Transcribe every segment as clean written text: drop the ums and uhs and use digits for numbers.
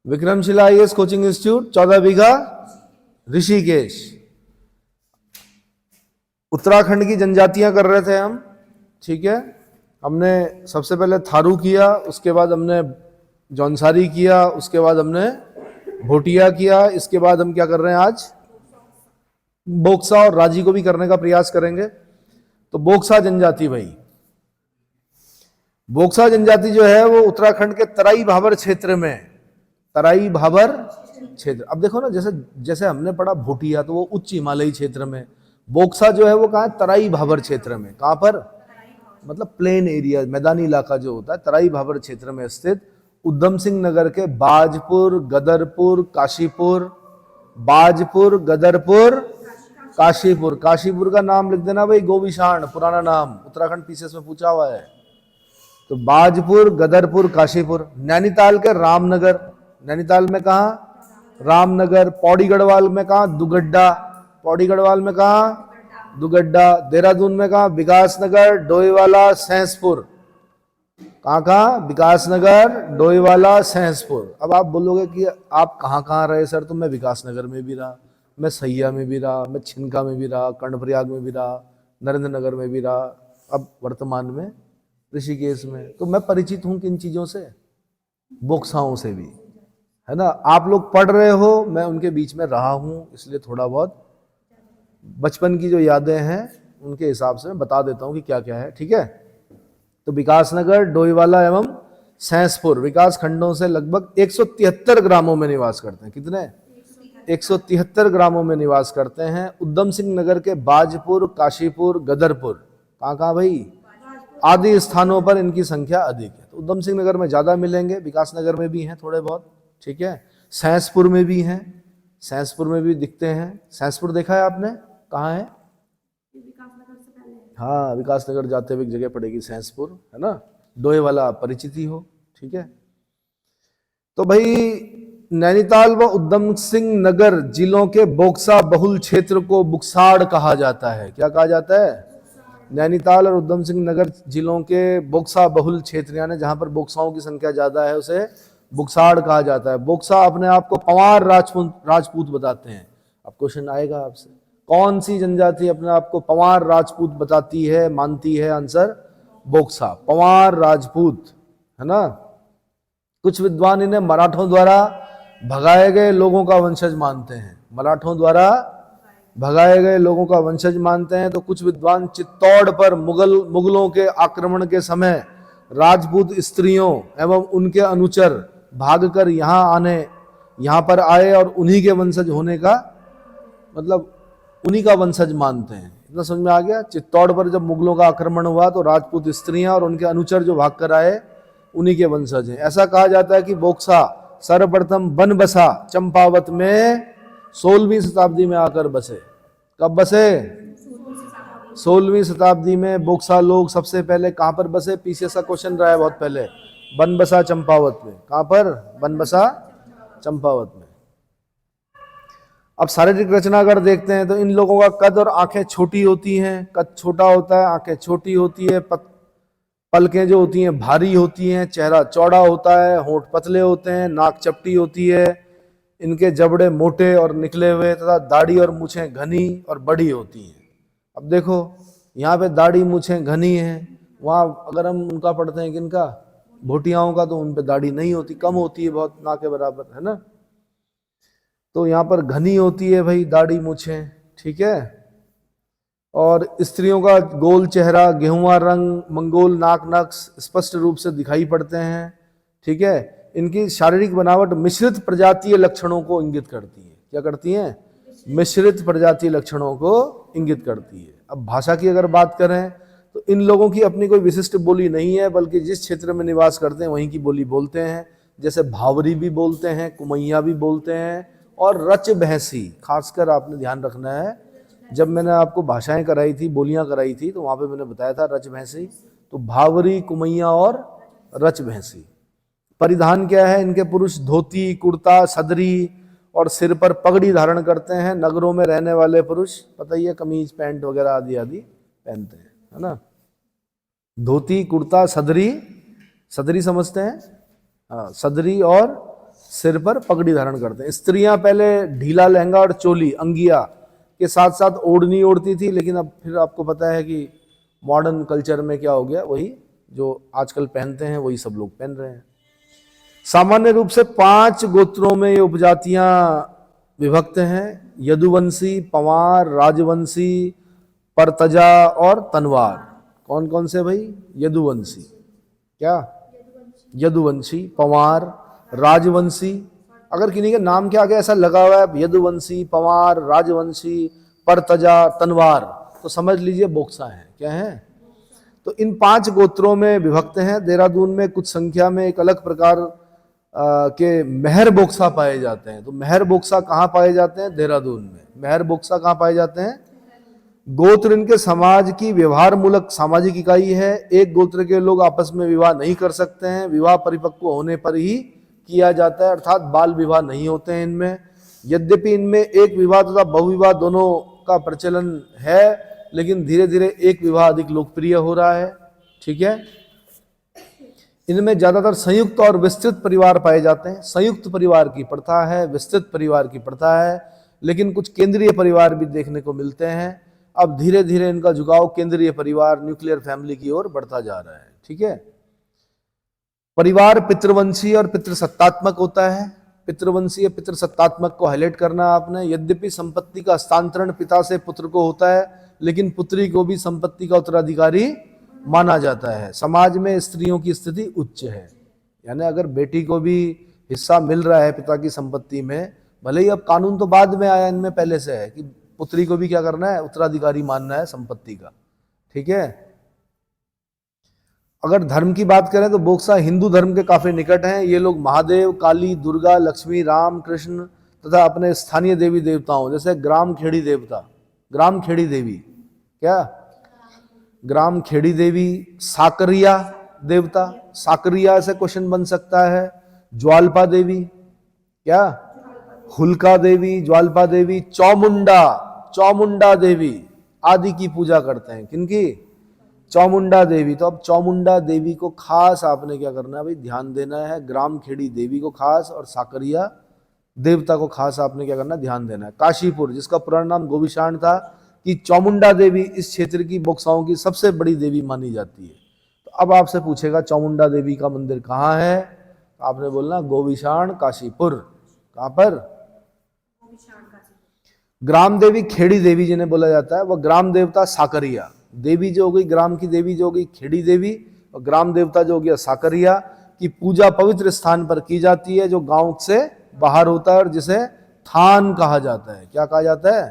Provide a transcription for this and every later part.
Vikramshila IAS coaching institute 14 बीघा ऋषिकेश। उत्तराखंड की जनजातियां कर रहे थे हम, ठीक है। हमने सबसे पहले थारू किया, उसके बाद हमने जौनसारी किया, उसके बाद हमने भोटिया किया, इसके बाद हम क्या कर रहे हैं आज बोक्सा और राजी को भी करने का प्रयास करेंगे। तो बोक्सा जनजाति भाई, बोक्सा जनजाति जो है वो उत्तराखंड के तराई भाबर क्षेत्र में, तराई भाबर क्षेत्र। अब देखो ना, जैसे जैसे हमने पढ़ा भोटिया तो वो उच्च हिमालयी क्षेत्र में, बोक्सा जो है वो कहाँ है, तराई भाबर क्षेत्र में। कहाँ पर, मतलब प्लेन एरिया, मैदानी इलाका जो होता है, तराई भाबर क्षेत्र में स्थित उधम सिंह नगर के बाजपुर, गदरपुर, काशीपुर, बाजपुर, गदरपुर, काशीपुर। काशीपुर का नाम लिख देना भाई, गोविशाण पुराना नाम, उत्तराखंड पीसीएस में पूछा हुआ है। तो बाजपुर, गदरपुर, काशीपुर। नैनीताल के रामनगर, नैनीताल में कहा रामनगर। पौड़ी गढ़वाल में कहा दुगड्डा, पौड़ी गढ़वाल में कहा दुगड्डा। देहरादून में कहा विकासनगर, डोईवाला, सहसपुर। कहाँ विकासनगर, डोईवाला, सहसपुर। अब आप बोलोगे कि आप कहाँ कहाँ रहे सर, तो मैं विकासनगर में भी रहा, मैं सैया में भी रहा, मैं छिनका में भी रहा, कर्णप्रयाग में भी रहा, नरेंद्र नगर में भी रहा, अब वर्तमान में ऋषिकेश में। तो मैं परिचित हूं किन चीजों से, बोक्साओं से भी, है ना। आप लोग पढ़ रहे हो, मैं उनके बीच में रहा हूं, इसलिए थोड़ा बहुत बचपन की जो यादें हैं उनके हिसाब से मैं बता देता हूं कि क्या क्या है, ठीक है। तो विकासनगर, डोईवाला एवं सहसपुर विकास खंडों से लगभग 173 ग्रामों में निवास करते हैं। कितने, 173 ग्रामों में निवास करते हैं। उधम सिंह नगर के बाजपुर, काशीपुर, गदरपुर, कहाँ भाई, आदि स्थानों पर इनकी संख्या अधिक है। तो उधम सिंह नगर में ज्यादा मिलेंगे, विकास नगर में भी हैं थोड़े बहुत, ठीक है। सहसपुर में भी हैं, सहसपुर में भी दिखते हैं। सहसपुर देखा है आपने, कहाँ है, हाँ, विकास नगर जाते हुए एक जगह पड़ेगी सहसपुर, है ना। डोए वाला परिचित ही हो, ठीक है। तो भाई नैनीताल व उधम सिंह नगर जिलों के बोक्सा बहुल क्षेत्र को बुक्साड़ कहा जाता है। क्या कहा जाता है, नैनीताल और उधम सिंह नगर जिलों के बोक्सा बहुल क्षेत्र, यानी जहां पर बोक्साओं की संख्या ज्यादा है, उसे बुक्साड़ कहा जाता है। बोक्सा अपने आप को पंवार राजपूत बताते हैं। अब क्वेश्चन आएगा आपसे, कौन सी जनजाति अपने आप को पंवार राजपूत बताती है, मानती है, आंसर बोक्सा, पंवार राजपूत, है ना। कुछ विद्वान इन्हें मराठों द्वारा भगाए गए लोगों का वंशज मानते हैं, मराठों द्वारा भगाए गए लोगों का वंशज मानते हैं। तो कुछ विद्वान चित्तौड़ पर मुगलों के आक्रमण के समय राजपूत स्त्रियों एवं उनके अनुचर भागकर यहाँ पर आए और उन्हीं के वंशज होने का, मतलब उन्हीं का वंशज मानते हैं। इतना समझ में आ गया। चित्तौड़ पर जब मुगलों का आक्रमण हुआ तो राजपूत स्त्रियां और उनके अनुचर जो भाग कर आए उन्हीं के वंशज हैं। ऐसा कहा जाता है कि बोक्सा सर्वप्रथम बन बसा चंपावत में 16वीं शताब्दी में आकर बसे। कब बसे, 16वीं शताब्दी में बोक्सा लोग सबसे पहले कहां पर बसे, पीसीएस का क्वेश्चन रहा है बहुत पहले, बन बसा चंपावत में। कहां पर, बन बसा चंपावत में। अब शारीरिक रचना अगर देखते हैं तो इन लोगों का कद और आंखें छोटी होती हैं, कद छोटा होता है, आंखें छोटी होती है, पलकें जो होती हैं भारी होती हैं, चेहरा चौड़ा होता है, होंठ पतले होते हैं, नाक चपटी होती है, इनके जबड़े मोटे और निकले हुए तथा दाढ़ी और मूछें घनी और बड़ी होती हैं। अब देखो यहाँ पे दाढ़ी मूछें घनी हैं, वहाँ अगर हम उनका पढ़ते हैं किनका, भोटियाओं का, तो उन पे दाढ़ी नहीं होती, कम होती है बहुत, ना के बराबर, है ना। तो यहाँ पर घनी होती है भाई दाढ़ी मूछें, ठीक है। और स्त्रियों का गोल चेहरा, गेहुआ रंग, मंगोल नाक नक्श स्पष्ट रूप से दिखाई पड़ते हैं, ठीक है। इनकी शारीरिक बनावट मिश्रित प्रजातीय लक्षणों को इंगित करती है। क्या करती हैं, मिश्रित प्रजातीय लक्षणों को इंगित करती है। अब भाषा की अगर बात करें तो इन लोगों की अपनी कोई विशिष्ट बोली नहीं है, बल्कि जिस क्षेत्र में निवास करते हैं वहीं की बोली बोलते हैं। जैसे भावरी भी बोलते हैं, कुमैया भी बोलते हैं, और रच भैंसी, खासकर आपने ध्यान रखना है, जब मैंने आपको भाषाएं कराई थी, बोलियां कराई थी, तो वहां पे मैंने बताया था रच भैंसी। तो भावरी, कुमैया और रच भैंसी। परिधान क्या है इनके, पुरुष धोती, कुर्ता, सदरी और सिर पर पगड़ी धारण करते हैं। नगरों में रहने वाले पुरुष पता ही है, कमीज पैंट वगैरह आदि आदि पहनते हैं, है ना। धोती, कुर्ता, सदरी, सदरी समझते हैं, हाँ, सदरी और सिर पर पगड़ी धारण करते हैं। स्त्रियां पहले ढीला लहंगा और चोली अंगिया के साथ साथ ओढ़नी ओढ़ती थी, लेकिन अब फिर आपको पता है कि मॉडर्न कल्चर में क्या हो गया, वही जो आजकल पहनते हैं वही सब लोग पहन रहे हैं। सामान्य रूप से 5 गोत्रों में ये उपजातियां विभक्त हैं, यदुवंशी, पंवार, राजवंशी, परतजा और तनवार। कौन कौन से भाई? यदुवंशी, क्या? यदुवंशी, पंवार, राजवंशी। अगर किन्हीं के नाम के आगे ऐसा लगा हुआ है यदुवंशी, पंवार, राजवंशी, परतजा, तनवार, तो समझ लीजिए बोक्सा है। क्या है? तो इन 5 गोत्रों में विभक्त हैं। देहरादून में कुछ संख्या में एक अलग प्रकार के मेहर बोक्सा पाए जाते हैं। तो मेहर बोक्सा कहाँ पाए जाते हैं? देहरादून में। मेहर बोक्सा कहाँ पाए जाते हैं? गोत्र इनके समाज की व्यवहार मूलक सामाजिक इकाई है। एक गोत्र के लोग आपस में विवाह नहीं कर सकते हैं, विवाह परिपक्व होने पर ही किया जाता है, अर्थात बाल विवाह नहीं होते हैं इनमें। यद्यपि इनमें एक विवाह तथा बहुविवाह दोनों का प्रचलन है, लेकिन धीरे धीरे एक विवाह अधिक लोकप्रिय हो रहा है। ठीक है। इनमें ज्यादातर संयुक्त और विस्तृत परिवार पाए जाते हैं। संयुक्त परिवार की प्रथा है, विस्तृत परिवार की प्रथा है, लेकिन कुछ केंद्रीय परिवार भी देखने को मिलते हैं। अब धीरे धीरे इनका झुकाव केंद्रीय परिवार, न्यूक्लियर फैमिली की ओर बढ़ता जा रहा है। ठीक है। परिवार पितृवंशी और पितृसत्तात्मक होता है। पितृवंशी या पितृसत्तात्मक को हाईलाइट करना आपने। यद्यपि संपत्ति का हस्तांतरण पिता से पुत्र को होता है, लेकिन पुत्री को भी संपत्ति का उत्तराधिकारी माना जाता है। समाज में स्त्रियों की स्थिति उच्च है, यानी अगर बेटी को भी हिस्सा मिल रहा है पिता की संपत्ति में, भले ही अब कानून तो बाद में आया, इनमें पहले से है कि पुत्री को भी क्या करना है? उत्तराधिकारी मानना है संपत्ति का। ठीक है। अगर धर्म की बात करें तो बोक्सा हिंदू धर्म के काफी निकट हैं। ये लोग महादेव, काली, दुर्गा, लक्ष्मी, राम, कृष्ण तथा अपने स्थानीय देवी देवताओं जैसे ग्राम खेड़ी देवता, ग्राम खेड़ी देवी, क्या? ग्राम खेड़ी देवी, साकरिया देवता, साकरिया से क्वेश्चन बन सकता है। ज्वालपा देवी, क्या? हुलका देवी, ज्वालपा देवी, चौमुंडा, चौमुंडा देवी आदि की पूजा करते हैं। किनकी? चौमुंडा देवी। तो अब चौमुंडा देवी को खास आपने क्या करना है भाई? ध्यान देना है। ग्राम खेड़ी देवी को खास और साकरिया देवता को खास आपने क्या करना है? ध्यान देना है। काशीपुर, जिसका पुराना नाम गोविशाण था, कि चौमुंडा देवी इस क्षेत्र की बोक्साओं की सबसे बड़ी देवी मानी जाती है। तो अब आपसे पूछेगा चौमुंडा देवी का मंदिर कहाँ है? आपने बोलना गोविशाण काशीपुर। कहाँ पर? ग्राम देवी खेड़ी देवी जिन्हें बोला जाता है, वह ग्राम देवता साकरिया देवी जो हो गई, ग्राम की देवी जो हो गई खेड़ी देवी, और ग्राम देवता जो हो गया साकरिया की पूजा पवित्र स्थान पर की जाती है जो गांव से बाहर होता है और जिसे थान कहा जाता है। क्या कहा जाता है?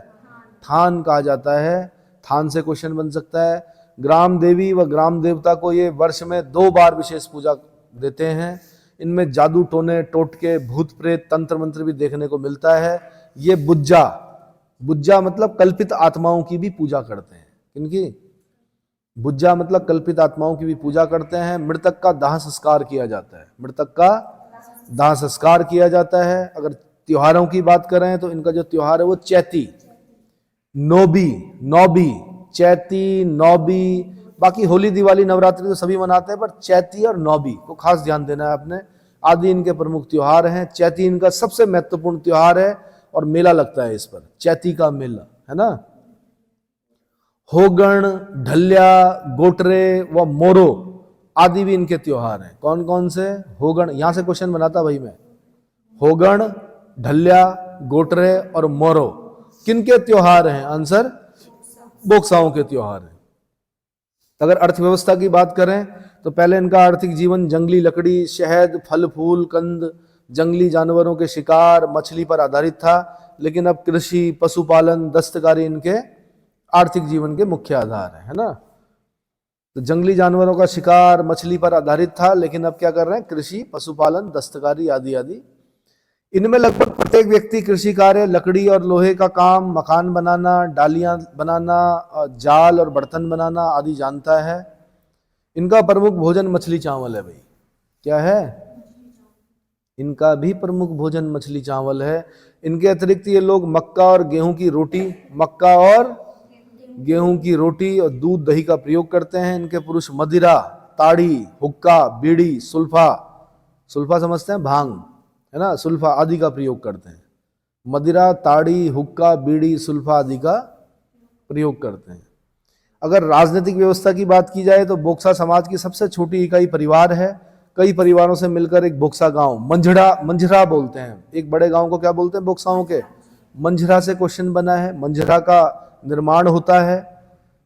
थान कहा जाता है। थान से क्वेश्चन बन सकता है। ग्राम देवी व ग्राम देवता को ये वर्ष में 2 बार विशेष पूजा देते हैं। इनमें जादू टोने, टोटके, भूत प्रेत, तंत्र मंत्र भी देखने को मिलता है। ये बुज्जा, बुज्जा मतलब कल्पित आत्माओं की भी पूजा करते हैं। किनकी? बुज्जा मतलब कल्पित आत्माओं की भी पूजा करते हैं। मृतक का दाह संस्कार किया जाता है। मृतक का दाह संस्कार किया जाता है। अगर त्योहारों की बात करें तो इनका जो त्योहार है वो चैती, नौबी, नौबी, चैती, नौबी, बाकी होली, दिवाली, नवरात्रि तो सभी मनाते हैं, पर चैती और नौबी को खास ध्यान देना है आपने। आदि इनके प्रमुख त्योहार हैं। चैती इनका सबसे महत्वपूर्ण त्योहार है और मेला लगता है इस पर, चैती का मेला, है ना। होगण, ढल्या, गोटरे व मोरो आदि भी इनके त्योहार हैं। कौन कौन से? होगण, यहां से क्वेश्चन बनाता भाई मैं। होगण, ढल्या, गोटरे और मोरो किनके त्योहार हैं? आंसर बोक्साओं के त्योहार हैं। अगर अर्थव्यवस्था की बात करें तो पहले इनका आर्थिक जीवन जंगली लकड़ी, शहद, फल फूल, कंद, जंगली जानवरों के शिकार, मछली पर आधारित था, लेकिन अब कृषि, पशुपालन, दस्तकारी इनके आर्थिक जीवन के मुख्य आधार है ना। तो जंगली जानवरों का शिकार, मछली पर आधारित था, लेकिन अब क्या कर रहे हैं? कृषि, पशुपालन, दस्तकारी आदि आदि। इनमें लगभग प्रत्येक व्यक्ति कृषि कार्य, लकड़ी और लोहे का काम, मकान बनाना, डालियां बनाना, जाल और बर्तन बनाना आदि जानता है। इनका प्रमुख भोजन मछली चावल है भाई। क्या है? इनका भी प्रमुख भोजन मछली चावल है। इनके अतिरिक्त ये लोग मक्का और गेहूं की रोटी, मक्का और गेहूं की रोटी और दूध दही का प्रयोग करते हैं। इनके पुरुष मदिरा, ताड़ी, हुक्का, बीड़ी, सुल्फा, सुल्फा समझते हैं? भांग, है ना, सुल्फा आदि का प्रयोग करते हैं। मदिरा, ताड़ी, हुक्का, बीड़ी, सुल्फा आदि का प्रयोग करते हैं। अगर राजनीतिक व्यवस्था की बात की जाए तो बोक्सा समाज की सबसे छोटी इकाई परिवार है। कई परिवारों से मिलकर एक बोक्सा गांव, मंझरा बोलते हैं, एक बड़े गांव को क्या बोलते हैं, बोक्साओं के, मंझरा से क्वेश्चन बना है, मंझरा का निर्माण होता है।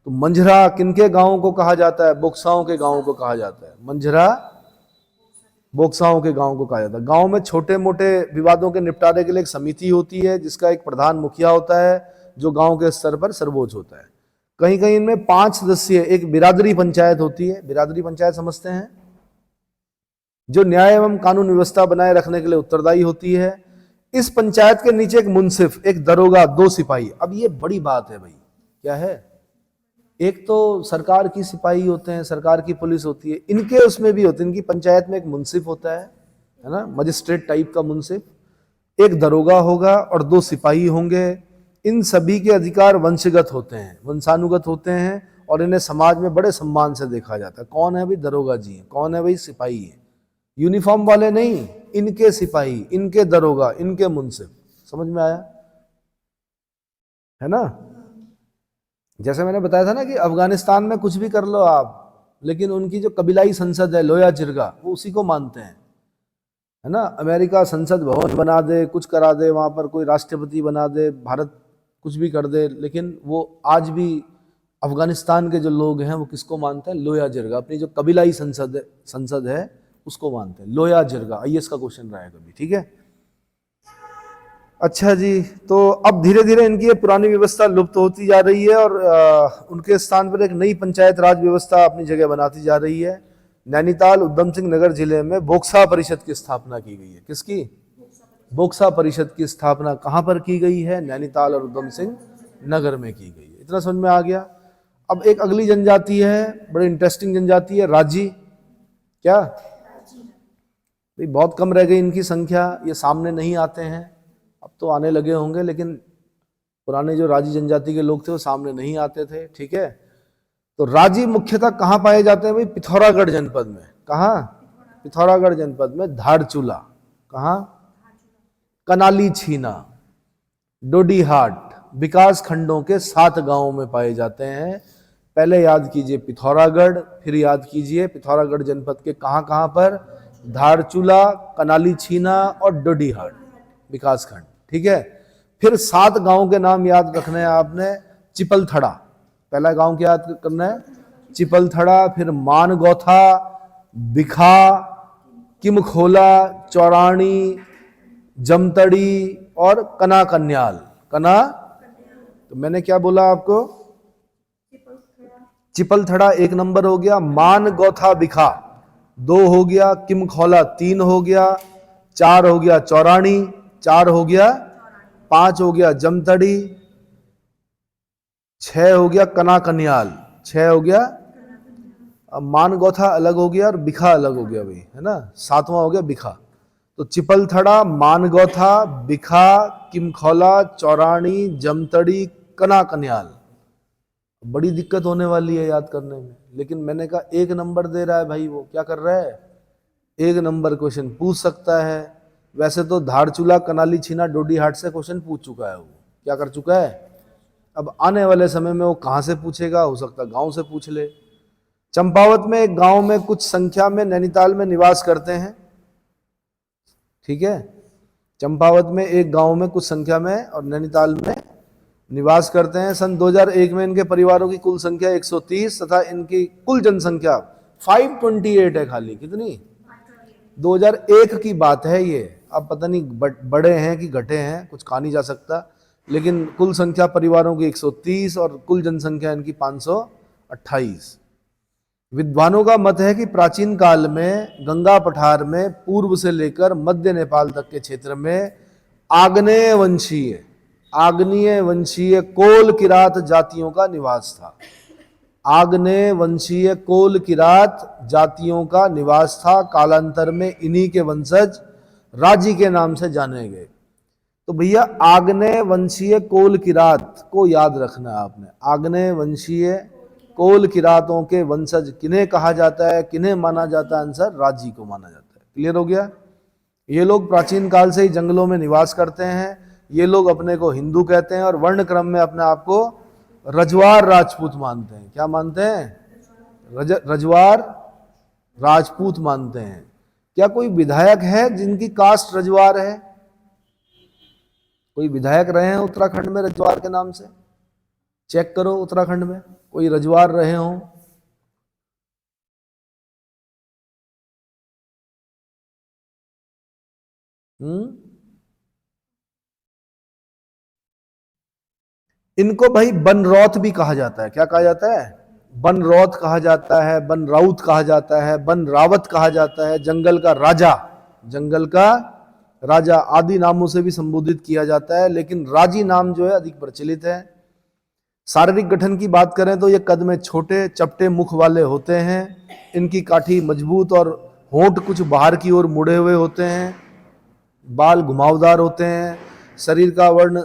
तो मंझरा किनके गांव को कहा जाता है, बोक्साओं के गांव को कहा जाता है। मंझरा बोक्साओं के गांव को कहा जाता है। गांव में छोटे मोटे विवादों के निपटारे के लिए एक समिति होती है जिसका एक प्रधान मुखिया होता है जो गांव के स्तर पर सर्वोच्च होता है। कहीं कहीं इनमें 5 सदस्यीय एक बिरादरी पंचायत होती है। बिरादरी पंचायत समझते हैं, जो न्याय एवं कानून व्यवस्था बनाए रखने के लिए उत्तरदायी होती है। इस पंचायत के नीचे एक मुंसिफ, एक दरोगा, 2 सिपाही। अब ये बड़ी बात है भाई, क्या है, एक तो सरकार की सिपाही होते हैं, सरकार की पुलिस होती है, इनके उसमें भी होते हैं, इनकी पंचायत में एक मुंसिफ होता है ना, मजिस्ट्रेट टाइप का मुंसिफ, एक दरोगा होगा और 2 सिपाही होंगे। इन सभी के अधिकार वंशगत होते हैं, वंशानुगत होते हैं और इन्हें समाज में बड़े सम्मान से देखा जाता है। कौन है भाई, दरोगा जी हैं। कौन है भाई, सिपाही है। यूनिफॉर्म वाले नहीं, इनके सिपाही, इनके दरोगा, इनके मुंसिफ। समझ में आया है ना। जैसे मैंने बताया था ना कि अफगानिस्तान में कुछ भी कर लो आप, लेकिन उनकी जो कबीलाई संसद है लोया जिरगा, वो उसी को मानते हैं, है ना। अमेरिका संसद भवन बना दे, कुछ करा दे, वहां पर कोई राष्ट्रपति बना दे, भारत कुछ भी कर दे, लेकिन वो आज भी अफगानिस्तान के जो लोग हैं वो किसको मानते हैं, लोया जिरगा। अपनी जो कबीलाई संसद है उसको मानते हैं, लोया जिरगा। आईएएस का क्वेश्चन रहा है कभी, ठीक है। अच्छा जी, तो अब धीरे धीरे इनकी ये पुरानी व्यवस्था लुप्त होती जा रही है और उनके स्थान पर एक नई पंचायत राज व्यवस्था अपनी जगह बनाती जा रही है। नैनीताल उधम सिंह नगर जिले में बोक्सा परिषद की स्थापना की गई है। किसकी, बोक्सा परिषद की स्थापना कहाँ पर की गई है, नैनीताल और उधम सिंह नगर में की गई है। इतना समझ में आ गया। अब एक अगली जनजाति है, बड़ी इंटरेस्टिंग जनजाति है, राजी। क्या भाई, बहुत कम रह गई इनकी संख्या, ये सामने नहीं आते हैं, अब तो आने लगे होंगे, लेकिन पुराने जो राजी जनजाति के लोग थे वो सामने नहीं आते थे, ठीक है। तो राजी मुख्यतः कहाँ पाए जाते हैं भाई, पिथौरागढ़ जनपद में। कहाँ, पिथौरागढ़ जनपद में धारचूला, कहाँ, कनाली छीना, डोडीहाट विकास खंडों के 7 गांवों में पाए जाते हैं। पहले याद कीजिए पिथौरागढ़, फिर याद कीजिए पिथौरागढ़ जनपद के कहाँ कहाँ पर, धारचूला, कनाली छीना और डोडीहाट विकासखंड, ठीक है। फिर 7 गांवों के नाम याद रखने हैं आपने। चिपलथड़ा, पहला गांव क्या याद करना है, चिपलथड़ा। फिर मानगौथा, बिखा, किमखोला, चौरानी, जमतड़ी और कना कन्याल। कना, तो मैंने क्या बोला आपको, चिपलथड़ा 1 नंबर हो गया, मानगौथा बिखा 2 हो गया, किमखौला 3 हो गया, 4 हो गया चौरानी, 4 हो गया, 5 हो गया जमतड़ी, 6 हो गया कना कन्याल, 6 हो गया। अब मानगौथा अलग हो गया और बिखा अलग हो गया भाई, है ना, 7वां हो गया बिखा। तो चिपलथड़ा, मानगौथा, बिखा, किमखौला, चौरानी, जमतड़ी, कना कन्याल। बड़ी दिक्कत होने वाली है याद करने में, लेकिन मैंने कहा 1 नंबर दे रहा है भाई, वो क्या कर रहा है, 1 नंबर क्वेश्चन पूछ सकता है। वैसे तो धारचूला, कनाली छीना, डोडीहाट से क्वेश्चन पूछ चुका है, वो क्या कर चुका है। अब आने वाले समय में वो कहाँ से पूछेगा, हो सकता है गांव से पूछ ले। चंपावत में एक गांव में कुछ संख्या में नैनीताल में निवास करते हैं, ठीक है। चंपावत में एक गांव में कुछ संख्या में और नैनीताल में निवास करते हैं। सन 2001 में इनके परिवारों की कुल संख्या 130 तथा इनकी कुल जनसंख्या 528 है खाली। कितनी, 2001 की बात है ये। अब पता नहीं बड़े हैं कि घटे हैं, कुछ कहा नहीं जा सकता, लेकिन कुल संख्या परिवारों की 130 और कुल जनसंख्या इनकी 528। विद्वानों का मत है कि प्राचीन काल में गंगा पठार में पूर्व से लेकर मध्य नेपाल तक के क्षेत्र में आग्नेय वंशीय कोल किरात जातियों का निवास था। आग्नेय वंशीय कोल किरात जातियों का निवास था। कालांतर में इन्हीं के वंशज राजी के नाम से जाने गए। तो भैया आग्नेय वंशीय कोल किरात को याद रखना है आपने। आग्नेय वंशीय कोल किरातों के वंशज किन्हें कहा जाता है, किन्हें माना जाता है, आंसर राजी को माना जाता है। क्लियर हो गया। ये लोग प्राचीन काल से ही जंगलों में निवास करते हैं। ये लोग अपने को हिंदू कहते हैं और वर्ण क्रम में अपने आप को रजवार राजपूत मानते हैं। क्या मानते हैं? रजवार राजपूत मानते हैं। क्या कोई विधायक है जिनकी कास्ट रजवार है? कोई विधायक रहे हैं उत्तराखंड में रजवार के नाम से? चेक करो उत्तराखंड में कोई रजवार रहे हों। इनको भाई बनरौत भी कहा जाता है। क्या कहा जाता है? बनरौत कहा जाता है, बन राउत कहा जाता है, बन रावत कहा जाता है, जंगल का राजा, जंगल का राजा आदि नामों से भी संबोधित किया जाता है। लेकिन राजी नाम जो है अधिक प्रचलित है। शारीरिक गठन की बात करें तो ये कद में छोटे चपटे मुख वाले होते हैं। इनकी काठी मजबूत और होंठ कुछ बाहर की ओर मुड़े हुए होते हैं। बाल घुमावदार होते हैं। शरीर का वर्ण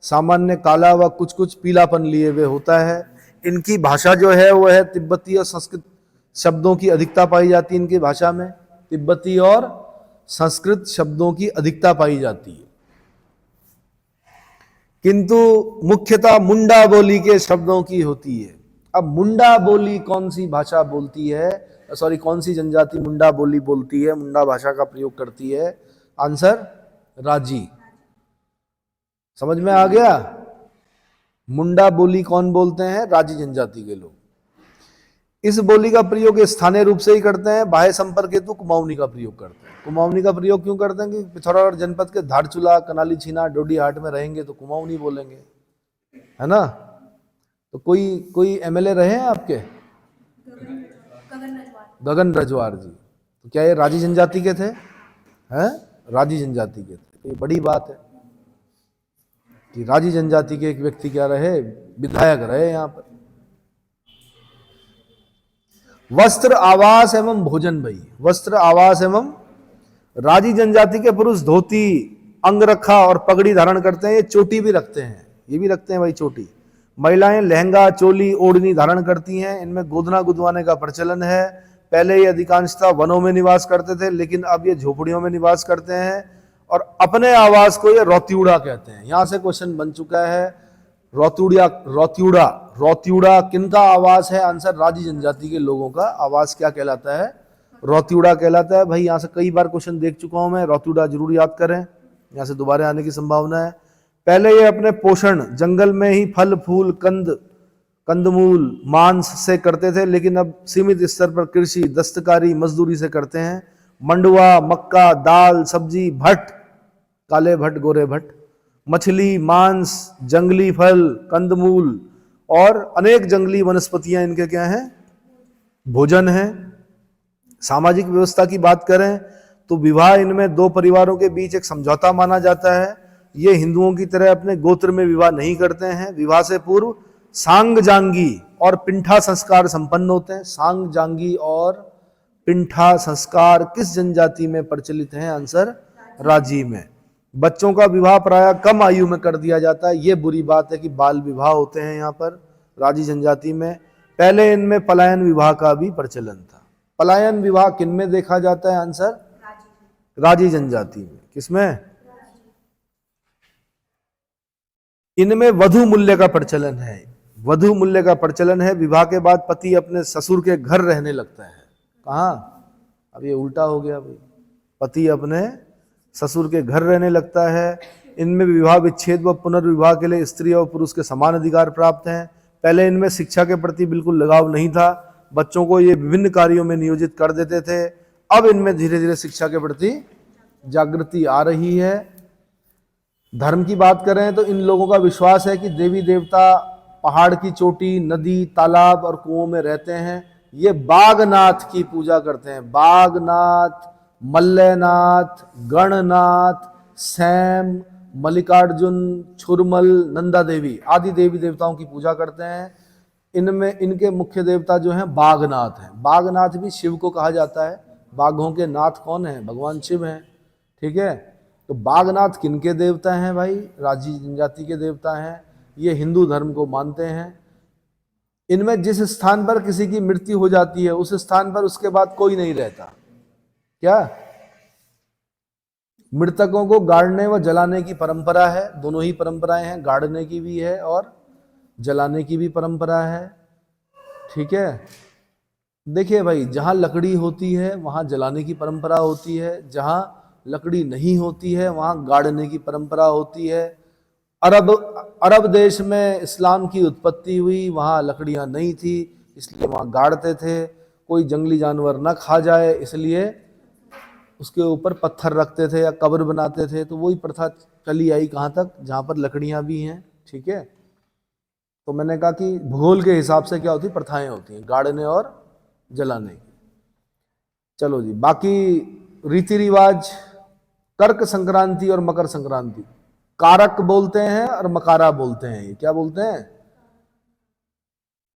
सामान्य काला व कुछ कुछ पीलापन लिए हुए होता है। इनकी भाषा जो है वो है तिब्बती और संस्कृत शब्दों की अधिकता पाई जाती है। इनकी भाषा में तिब्बती और संस्कृत शब्दों की अधिकता पाई जाती है, किंतु मुख्यतः मुंडा बोली के शब्दों की होती है। अब मुंडा बोली कौन सी भाषा बोलती है, सॉरी कौन सी जनजाति मुंडा बोली बोलती है, मुंडा भाषा का प्रयोग करती है? आंसर राजी। समझ में आ गया? मुंडा बोली कौन बोलते हैं? राजी जनजाति के लोग। इस बोली का प्रयोग स्थानीय रूप से ही करते हैं। बाह्य संपर्क हेतु कुमाऊनी का प्रयोग करते हैं। कुमाऊनी का प्रयोग क्यों करते हैं? कि पिथौरागढ़ जनपद के धारचूला, कनाली छीना, डोडीहाट में रहेंगे तो कुमाऊनी बोलेंगे, है ना? तो कोई एमएलए रहे हैं आपके? गगन रजवार जी। तो क्या ये राजी जनजाति के थे? हैं? राजी जनजाति के थे। तो ये बड़ी बात है कि राजी जनजाति के एक व्यक्ति क्या रहे? विधायक रहे यहाँ पर। वस्त्र, आवास एवं भोजन। भाई वस्त्र, आवास एवं, राजी जनजाति के पुरुष धोती, अंगरखा और पगड़ी धारण करते हैं। ये चोटी भी रखते हैं, ये भी रखते हैं भाई चोटी। महिलाएं लहंगा, चोली, ओढ़नी धारण करती हैं। इनमें गोदना गुदवाने का प्रचलन है। पहले ये अधिकांशतः वनों में निवास करते थे, लेकिन अब ये झोपड़ियों में निवास करते हैं और अपने आवास को ये रौतिउड़ा कहते हैं। यहां से क्वेश्चन बन चुका है। रौतिउड़ा किनका आवास है? आंसर राजी जनजाति के लोगों का आवास क्या कहलाता है? रौतिउड़ा कहलाता है। भाई यहां से कई बार क्वेश्चन देख चुका हूं मैं, रौतिउड़ा जरूर याद करें, यहां से दोबारा आने की संभावना है। पहले ये अपने पोषण जंगल में ही फल फूल कंदमूल मांस से करते थे, लेकिन अब सीमित स्तर पर कृषि, दस्तकारी, मजदूरी से करते हैं। मंडुआ, मक्का, दाल, सब्जी, भट्ट, काले भट्ट, गोरे भट्ट, मछली, मांस, जंगली फल, कंदमूल और अनेक जंगली वनस्पतियां इनके क्या हैं? भोजन है। सामाजिक व्यवस्था की बात करें तो विवाह इनमें दो परिवारों के बीच एक समझौता माना जाता है। ये हिंदुओं की तरह अपने गोत्र में विवाह नहीं करते हैं। विवाह से पूर्व सांग जांगी और पिंठा संस्कार संपन्न होते हैं। सांग जांगी और पिंठा संस्कार किस जनजाति में प्रचलित हैं? आंसर राजी में। बच्चों का विवाह प्रायः कम आयु में कर दिया जाता है। ये बुरी बात है कि बाल विवाह होते हैं यहाँ पर राजी जनजाति में। पहले इनमें पलायन विवाह का भी प्रचलन था। पलायन विवाह किन में देखा जाता है? आंसर राजी जनजाति में। किसमें? इनमें वधु मूल्य का प्रचलन है। वधु मूल्य का प्रचलन है। विवाह के बाद पति अपने ससुर के घर रहने लगता है। कहाँ? अब ये उल्टा हो गया भाई, पति अपने ससुर के घर रहने लगता है। इनमें विवाह विच्छेद व पुनर्विवाह के लिए स्त्री और पुरुष के समान अधिकार प्राप्त हैं। पहले इनमें शिक्षा के प्रति बिल्कुल लगाव नहीं था। बच्चों को ये विभिन्न कार्यों में नियोजित कर देते थे। अब इनमें धीरे धीरे शिक्षा के प्रति जागृति आ रही है। धर्म की बात करें तो इन लोगों का विश्वास है कि देवी देवता पहाड़ की चोटी, नदी, तालाब और कुओं में रहते हैं। ये बागनाथ की पूजा करते हैं। बागनाथ, मल्लनाथ, गणनाथ, सैम, मल्लिकार्जुन, छुरमल, नंदा देवी आदि देवी देवताओं की पूजा करते हैं। इनमें इनके मुख्य देवता जो हैं बागनाथ हैं। बागनाथ भी शिव को कहा जाता है। बाघों के नाथ कौन है? भगवान शिव हैं। ठीक है, तो बागनाथ किनके देवता हैं? भाई राजी जनजाति के देवता हैं। ये हिंदू धर्म को मानते हैं। इनमें जिस स्थान पर किसी की मृत्यु हो जाती है उस स्थान पर उसके बाद कोई नहीं रहता। क्या? मृतकों को गाड़ने व जलाने की परंपरा है, दोनों ही परंपराएं हैं, गाड़ने की भी है और जलाने की भी परंपरा है। ठीक है, देखिए भाई, जहां लकड़ी होती है वहां जलाने की परंपरा होती है, जहां लकड़ी नहीं होती है वहां गाड़ने की परंपरा होती है। अरब अरब देश में इस्लाम की उत्पत्ति हुई, वहां लकड़ियां नहीं थी इसलिए वहां गाड़ते थे। कोई जंगली जानवर ना खा जाए इसलिए उसके ऊपर पत्थर रखते थे या कब्र बनाते थे। तो वही प्रथा चली आई कहाँ तक, जहाँ पर लकड़ियाँ भी हैं। ठीक है, तो मैंने कहा कि भूगोल के हिसाब से क्या होती प्रथाएं होती हैं, गाड़ने और जलाने की। चलो जी, बाकी रीति रिवाज, कर्क संक्रांति और मकर संक्रांति, कारक बोलते हैं और मकारा बोलते हैं। ये क्या बोलते हैं?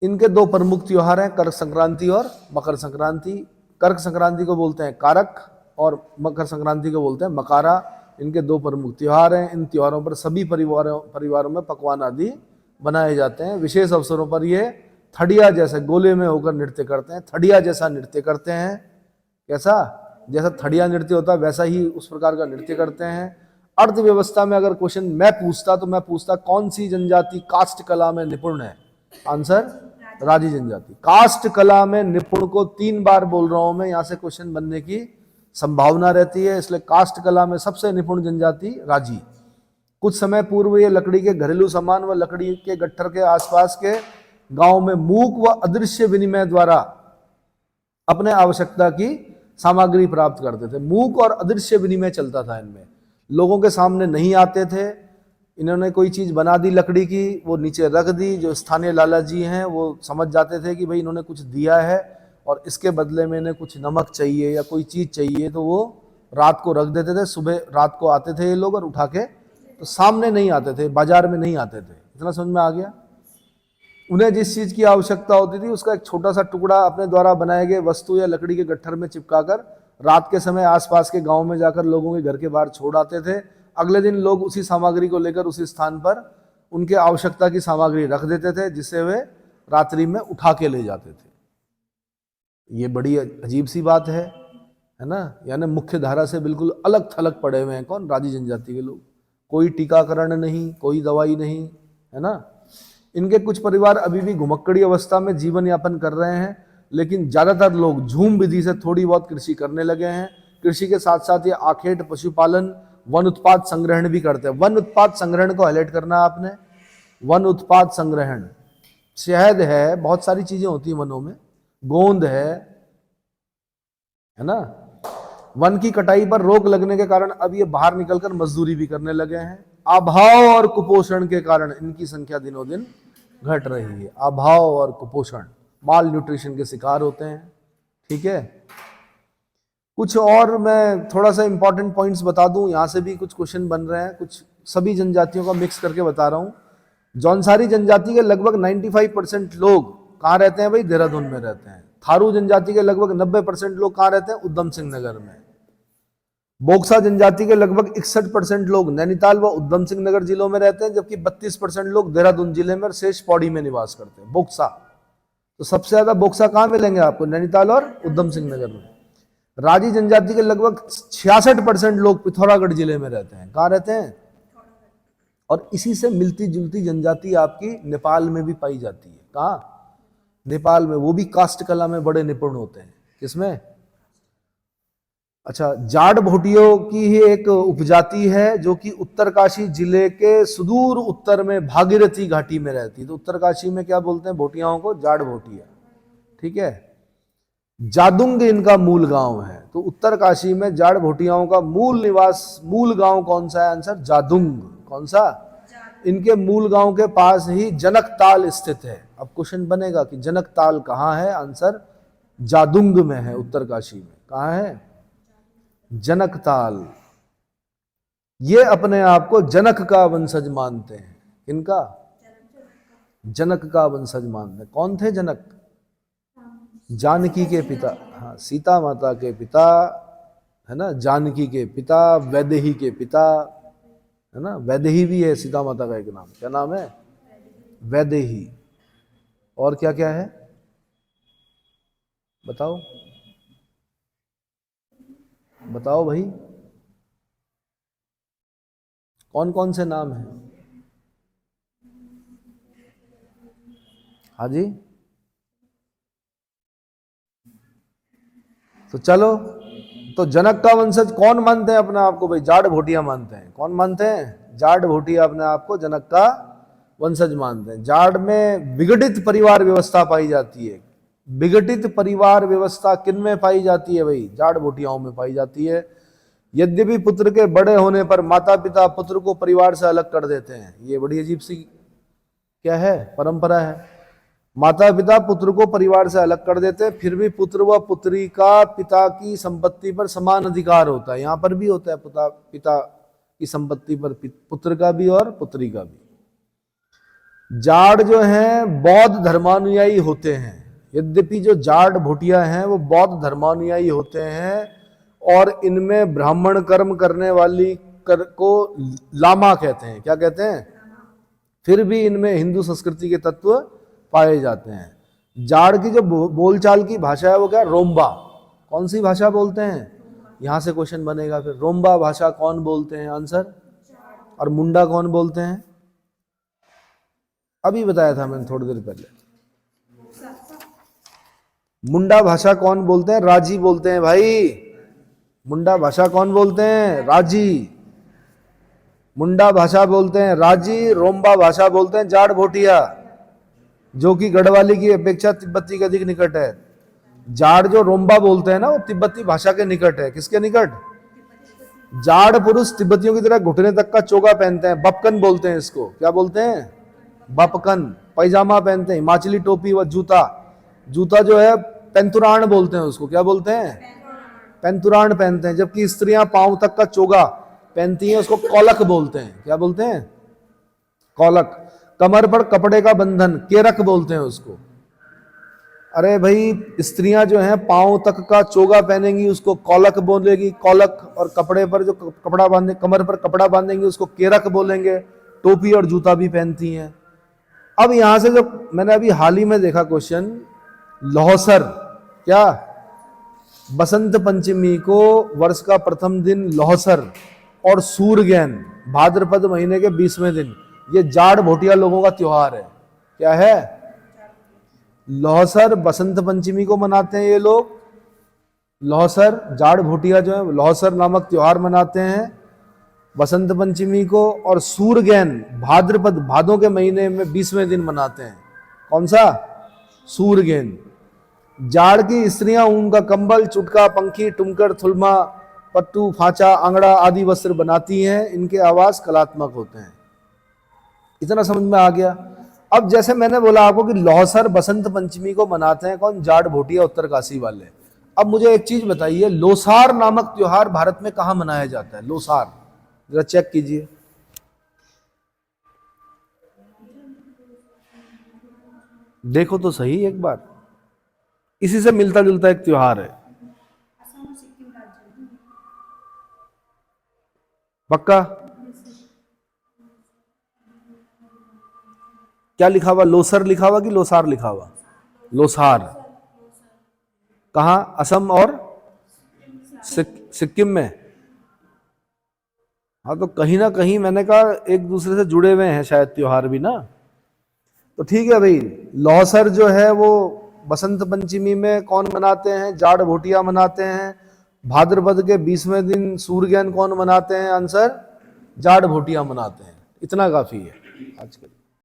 इनके दो प्रमुख त्योहार हैं, कर्क संक्रांति और मकर संक्रांति। कर्क संक्रांति को बोलते हैं कारक और मकर संक्रांति को बोलते हैं मकारा। इनके दो प्रमुख त्योहार हैं। इन त्योहारों पर सभी परिवारों में पकवान आदि बनाए जाते हैं। विशेष अवसरों पर ये थड़िया जैसे गोले में होकर नृत्य करते हैं, थड़िया जैसा नृत्य करते हैं। कैसा? जैसा थड़िया नृत्य होता है वैसा ही उस प्रकार का नृत्य करते हैं। अर्थव्यवस्था में अगर क्वेश्चन मैं पूछता तो मैं पूछता कौन सी जनजाति कास्ट कला में निपुण है? आंसर राजी जनजाति। कास्ट कला में निपुण को 3 बार बोल रहा हूं मैं, यहां से क्वेश्चन बनने की संभावना रहती है, इसलिए कास्ट कला में सबसे निपुण जनजाति राजी। कुछ समय पूर्व ये लकड़ी के घरेलू सामान व लकड़ी के गट्ठर के आसपास के गांव में मूक व अदृश्य विनिमय द्वारा अपने आवश्यकता की सामग्री प्राप्त करते थे। मूक और अदृश्य विनिमय चलता था इनमें, लोगों के सामने नहीं आते थे। इन्होंने कोई चीज बना दी लकड़ी की, वो नीचे रख दी, जो स्थानीय लाला जी हैं वो समझ जाते थे कि भाई इन्होंने कुछ दिया है और इसके बदले में इन्हें कुछ नमक चाहिए या कोई चीज चाहिए, तो वो रात को रख देते थे। सुबह रात को आते थे ये लोग और उठा के, तो सामने नहीं आते थे, बाजार में नहीं आते थे। इतना समझ में आ गया? उन्हें जिस चीज की आवश्यकता होती थी उसका एक छोटा सा टुकड़ा अपने द्वारा बनाए गए वस्तु या लकड़ी के गट्ठर में चिपकाकर रात के समय आसपास के गांव में जाकर लोगों के घर के बाहर छोड़ आते थे। अगले दिन लोग उसी सामग्री को लेकर उसी स्थान पर उनके आवश्यकता की सामग्री रख देते थे, जिससे वे रात्रि में उठा के ले जाते थे। ये बड़ी अजीब सी बात है ना? यानी मुख्य धारा से बिल्कुल अलग थलग पड़े हुए हैं। कौन? राजी जनजाति के लोग। कोई टीकाकरण नहीं, कोई दवाई नहीं, है ना? इनके कुछ परिवार अभी भी घुमक्कड़ी अवस्था में जीवन यापन कर रहे हैं, लेकिन ज्यादातर लोग झूम विधि से थोड़ी बहुत कृषि करने लगे हैं। कृषि के साथ साथ ये आखेट, पशुपालन, वन उत्पाद संग्रहण भी करते हैं। वन उत्पाद संग्रहण को हाईलाइट करना आपने। वन उत्पाद संग्रहण, शहद है, बहुत सारी चीजें होती है वनों में, गोंद है ना? वन की कटाई पर रोक लगने के कारण अब ये बाहर निकलकर मजदूरी भी करने लगे हैं। अभाव और कुपोषण के कारण इनकी संख्या दिनों दिन घट रही है। अभाव और कुपोषण, माल न्यूट्रिशन के शिकार होते हैं। ठीक है, कुछ और मैं थोड़ा सा इंपॉर्टेंट पॉइंट्स बता दूं, यहां से भी कुछ क्वेश्चन बन रहे हैं, कुछ सभी जनजातियों का मिक्स करके बता रहा हूं। जौनसारी जनजाति के लगभग 95% लोग कहाँ रहते हैं भाई? देहरादून में रहते हैं। थारू जनजाति के लगभग 90% लोग कहाँ रहते हैं? उधम सिंह नगर में। बोक्सा जनजाति के लगभग 61% लोग नैनीताल व उधम सिंह नगर जिलों में रहते हैं, जबकि 32% लोग देहरादून जिले में और शेष पौड़ी में निवास करते हैं। बोक्सा, तो सबसे ज्यादा बोक्सा कहां मिलेंगे आपको? नैनीताल और उधम सिंह नगर में। राजी जनजाति के लगभग 66% लोग पिथौरागढ़ जिले में रहते हैं। कहां रहते हैं? और इसी से मिलती जुलती जनजाति आपकी नेपाल में भी पाई जाती है। कहां? नेपाल में। वो भी कास्ट कला में बड़े निपुण होते हैं। किसमें? अच्छा, जाट भोटियों की ही एक उपजाति है जो कि उत्तरकाशी जिले के सुदूर उत्तर में भागीरथी घाटी में रहती है। तो उत्तरकाशी में क्या बोलते हैं भोटियाओं को? जाट भोटिया। ठीक है, जादुंग इनका मूल गांव है। तो उत्तरकाशी में जाट भोटियाओं का मूल निवास, मूल गांव कौन सा है? आंसर जादुंग। कौन सा? इनके मूल गांव के पास ही जनकताल स्थित है। अब क्वेश्चन बनेगा कि जनकताल कहां है? आंसर जादुंग में है, उत्तरकाशी में। कहां है? जनकताल। ये अपने आप को जनक का वंशज मानते हैं। किनका? जनक का वंशज मानते हैं। कौन थे जनक? जानकी के पिता। हाँ, सीता माता के पिता, है ना? जानकी के पिता, वैदेही के पिता, है ना? वैदेही भी है सीता माता का एक नाम। क्या नाम है? वैदेही। और क्या क्या है बताओ, बताओ भाई। कौन कौन से नाम है? हाँ जी, तो चलो, तो जनक का वंशज कौन मानते हैं अपने आप को भाई? जाट भोटिया मानते हैं। कौन मानते हैं? जाट भोटिया अपने आप को जनक का वंशज मानते हैं। जाट में विघटित परिवार व्यवस्था पाई जाती है। विघटित परिवार व्यवस्था किन में पाई जाती है भाई? जाट भोटियाओं में पाई जाती है। यद्यपि पुत्र के बड़े होने पर माता पिता पुत्र को परिवार से अलग कर देते हैं। ये बड़ी अजीब सी क्या है, परंपरा है। माता पिता पुत्र को परिवार से अलग कर देते हैं, फिर भी पुत्र व पुत्री का पिता की संपत्ति पर समान अधिकार होता है। यहां पर भी होता है, पिता की संपत्ति पर पुत्र का भी और पुत्री का भी। जाट जो हैं बौद्ध धर्मानुयायी होते हैं। यद्यपि जो जाट भोटिया हैं वो बौद्ध धर्मानुयायी होते हैं और इनमें ब्राह्मण कर्म करने वाली को लामा कहते हैं। क्या कहते हैं? फिर भी इनमें हिंदू संस्कृति के तत्व पाए जाते हैं। जाट की जो बोलचाल की भाषा है वो क्या? रोम्बा। कौन सी भाषा बोलते हैं? यहां से क्वेश्चन बनेगा फिर। रोम्बा भाषा कौन बोलते हैं? आंसर। और मुंडा कौन बोलते हैं? अभी बताया था मैंने थोड़ी देर पहले। मुंडा भाषा कौन बोलते हैं? राजी बोलते हैं भाई। मुंडा भाषा कौन बोलते हैं? राजी। मुंडा भाषा बोलते हैं राजी। रोम्बा भाषा बोलते हैं जाट भोटिया, जो कि गढ़वाली की अपेक्षा तिब्बती के अधिक निकट है। जाट जो रोम्बा बोलते हैं ना, वो तिब्बती भाषा के निकट है। किसके निकट? जाट पुरुष तिब्बतियों की तरह घुटने तक का चोगा पहनते हैं। बपकन बोलते हैं इसको। क्या बोलते हैं? बपकन। पैजामा पहनते हैं, हिमाचली टोपी व जूता। जूता जो है पेंतुराण बोलते हैं उसको। क्या बोलते हैं? पेंतुराण पहनते हैं। जबकि स्त्रियां पांव तक का चोगा पहनती हैं, उसको कौलक बोलते हैं। क्या बोलते हैं? कौलक। कमर पर कपड़े का बंधन केरक बोलते हैं उसको। अरे भाई, स्त्रियां जो हैं पांव तक का चोगा पहनेंगी उसको कौलक बोलेगी, कौलक। और कपड़े पर जो कपड़ा बांधे, कमर पर कपड़ा बांधेंगे उसको केरक बोलेंगे। टोपी और जूता भी पहनती हैं। अब यहां से जो मैंने अभी हाल ही में देखा क्वेश्चन, लौसर, क्या? बसंत पंचमी को वर्ष का प्रथम दिन लौसर और सूरगैन भाद्रपद महीने के 20वें दिन, ये जाट भोटिया लोगों का त्योहार है। क्या है? लौसर बसंत पंचमी को मनाते हैं ये लोग। लौसर, जाट भोटिया जो है लौसर नामक त्योहार मनाते हैं बसंत पंचमी को। और सूरगैन भाद्रपद, भादों के महीने में 20वें दिन मनाते हैं। कौन सा? सूरगैन। जाड़ की स्त्रियां ऊन का कंबल, चुटका, पंखी, टुमकर, थुलमा, पट्टू, फांचा, आंगड़ा आदि वस्त्र बनाती हैं। इनके आवास कलात्मक होते हैं। इतना समझ में आ गया? अब जैसे मैंने बोला आपको कि लौसर बसंत पंचमी को मनाते हैं कौन? जाट भोटिया उत्तरकाशी वाले। अब मुझे एक चीज बताइए, लोसार नामक त्योहार भारत में कहां मनाया जाता है? लोसार जरा चेक कीजिए। देखो तो सही एक बार, इसी से मिलता जुलता एक त्योहार है। पक्का? क्या लिखा हुआ? लोसर लिखा हुआ कि लोसार लिखा हुआ? लोसार। कहां? असम और सिक्किम में। हाँ, तो कहीं ना कहीं मैंने कहा एक दूसरे से जुड़े हुए हैं शायद त्योहार भी ना। तो ठीक है भाई, लौसर जो है वो बसंत पंचमी में कौन मनाते हैं? जाट भोटिया मनाते हैं। भाद्रपद के 20वें दिन सूरगैन कौन मनाते हैं? आंसर, जाट भोटिया मनाते हैं। इतना काफी है आज के लिए।